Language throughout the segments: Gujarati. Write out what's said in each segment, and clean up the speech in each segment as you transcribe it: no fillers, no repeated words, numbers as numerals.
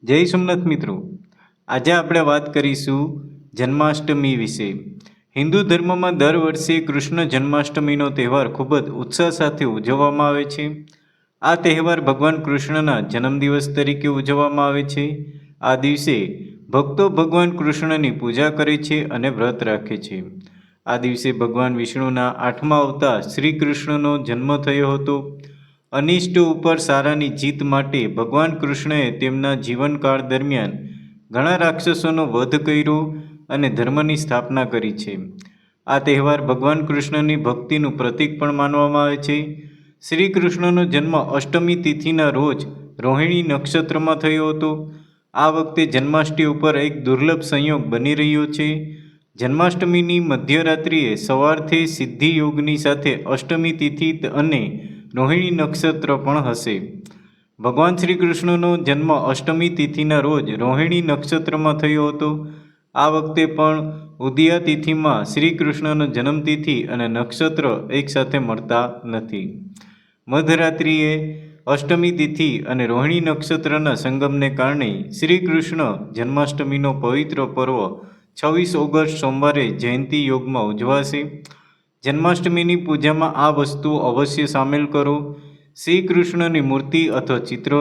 જય સોમનાથ મિત્રો, આજે આપણે વાત કરીશું જન્માષ્ટમી વિશે. હિન્દુ ધર્મમાં દર વર્ષે કૃષ્ણ જન્માષ્ટમીનો તહેવાર ખૂબ જ ઉત્સાહ સાથે ઉજવવામાં આવે છે. આ તહેવાર ભગવાન કૃષ્ણના જન્મદિવસ તરીકે ઉજવવામાં આવે છે. આ દિવસે ભક્તો ભગવાન કૃષ્ણની પૂજા કરે છે અને વ્રત રાખે છે. આ દિવસે ભગવાન વિષ્ણુના 8મા અવતાર શ્રી કૃષ્ણનો જન્મ થયો હતો. અનિષ્ટ ઉપર સારાની જીત માટે ભગવાન કૃષ્ણએ તેમના જીવનકાળ દરમિયાન ઘણા રાક્ષસોનો વધ કર્યો અને ધર્મની સ્થાપના કરી છે. આ તહેવાર ભગવાન કૃષ્ણની ભક્તિનું પ્રતીક પણ માનવામાં આવે છે. શ્રી કૃષ્ણનો જન્મ અષ્ટમી તિથિના રોજ રોહિણી નક્ષત્રમાં થયો હતો. આ વખતે જન્માષ્ટમી ઉપર એક દુર્લભ સંયોગ બની રહ્યો છે. જન્માષ્ટમીની મધ્યરાત્રિએ સવારથી સિદ્ધિ યોગની સાથે અષ્ટમી તિથિ અને રોહિણી નક્ષત્ર પણ હશે. ભગવાન શ્રી કૃષ્ણનો જન્મ અષ્ટમી તિથિના રોજ રોહિણી નક્ષત્રમાં થયો હતો. આ વખતે પણ ઉદયા તિથિમાં શ્રી કૃષ્ણનો જન્મતિથિ અને નક્ષત્ર એકસાથે મળતા નથી. મધરાત્રિએ અષ્ટમી તિથિ અને રોહિણી નક્ષત્રના સંગમને કારણે શ્રી કૃષ્ણ જન્માષ્ટમીનો પવિત્ર પર્વ 26 ઓગસ્ટ સોમવારે જયંતિ યોગમાં ઉજવાશે. જન્માષ્ટમીની પૂજામાં આ વસ્તુઓ અવશ્ય સામેલ કરો. શ્રી કૃષ્ણની મૂર્તિ અથવા ચિત્ર.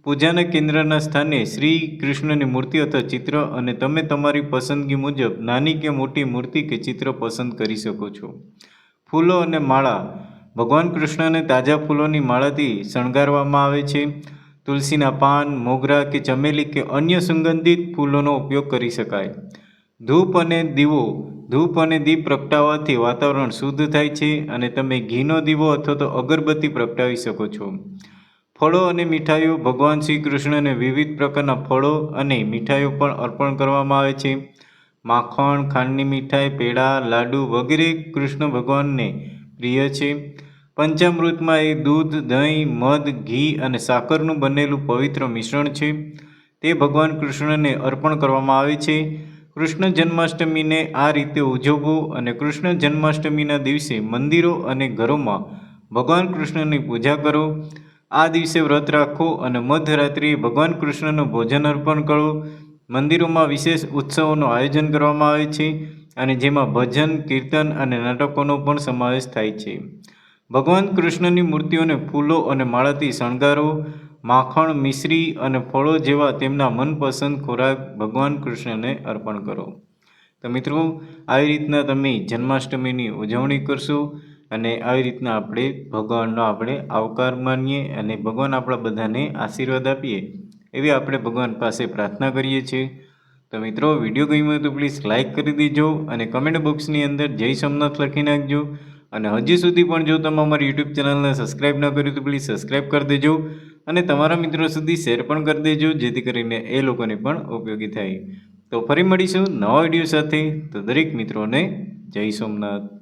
પૂજાના કેન્દ્રના સ્થાને શ્રી કૃષ્ણની મૂર્તિ અથવા ચિત્ર અને તમે તમારી પસંદગી મુજબ નાની કે મોટી મૂર્તિ કે ચિત્ર પસંદ કરી શકો છો. ફૂલો અને માળા. ભગવાન કૃષ્ણને તાજા ફૂલોની માળાથી શણગારવામાં આવે છે. તુલસીના પાન, મોગરા કે ચમેલી કે અન્ય સુગંધિત ફૂલોનો ઉપયોગ કરી શકાય. ધૂપ અને દીવો. ધૂપ અને દીપ પ્રગટાવવાથી વાતાવરણ શુદ્ધ થાય છે અને તમે ઘીનો દીવો અથવા તો અગરબત્તી પ્રગટાવી શકો છો. ફળો અને મીઠાઈઓ. ભગવાન શ્રી કૃષ્ણને વિવિધ પ્રકારના ફળો અને મીઠાઈઓ પણ અર્પણ કરવામાં આવે છે. માખણ, ખાંડની મીઠાઈ, પેડા, લાડુ વગેરે કૃષ્ણ ભગવાનને પ્રિય છે. પંચામૃતમાં એ દૂધ, દહીં, મધ, ઘી અને સાકરનું બનેલું પવિત્ર મિશ્રણ છે. તે ભગવાન કૃષ્ણને અર્પણ કરવામાં આવે છે. કૃષ્ણ જન્માષ્ટમીને આ રીતે ઉજવવો અને કૃષ્ણ જન્માષ્ટમીના દિવસે મંદિરો અને ઘરોમાં ભગવાન કૃષ્ણની પૂજા કરો. આ દિવસે વ્રત રાખો અને મધરાત્રિએ ભગવાન કૃષ્ણનું ભોજન અર્પણ કરો. મંદિરોમાં વિશેષ ઉત્સવોનું આયોજન કરવામાં આવે છે અને જેમાં ભજન, કીર્તન અને નાટકોનો પણ સમાવેશ થાય છે. ભગવાન કૃષ્ણની મૂર્તિઓને ફૂલો અને માળાથી શણગારો. માખણ, મિશ્રી અને ફળો જેવા તેમના મનપસંદ ખોરાક ભગવાન કૃષ્ણને અર્પણ કરો. તો મિત્રો, આવી રીતના તમે જન્માષ્ટમીની ઉજવણી કરશો અને આવી રીતના આપણે ભગવાનનો આવકાર માનીએ અને ભગવાન આપણા બધાને આશીર્વાદ આપીએ એવી આપણે ભગવાન પાસે પ્રાર્થના કરીએ છીએ. તો મિત્રો, વિડીયો ગમ્યો હોય તો પ્લીઝ લાઇક કરી દેજો અને કમેન્ટ બોક્સની અંદર જય સોમનાથ લખી નાખજો. અને હજી સુધી પણ જો તમે અમારી યુટ્યુબ ચેનલને સબસ્ક્રાઈબ ન કર્યું તો પ્લીઝ સબસ્ક્રાઈબ કરી દેજો અને તમારા મિત્રો સુધી શેર પણ કરી દેજો, જેથી કરીને એ લોકોને પણ ઉપયોગી થાય. તો ફરી મળીશું નવા વિડીયો સાથે. તો દરેક મિત્રોને જય સોમનાથ.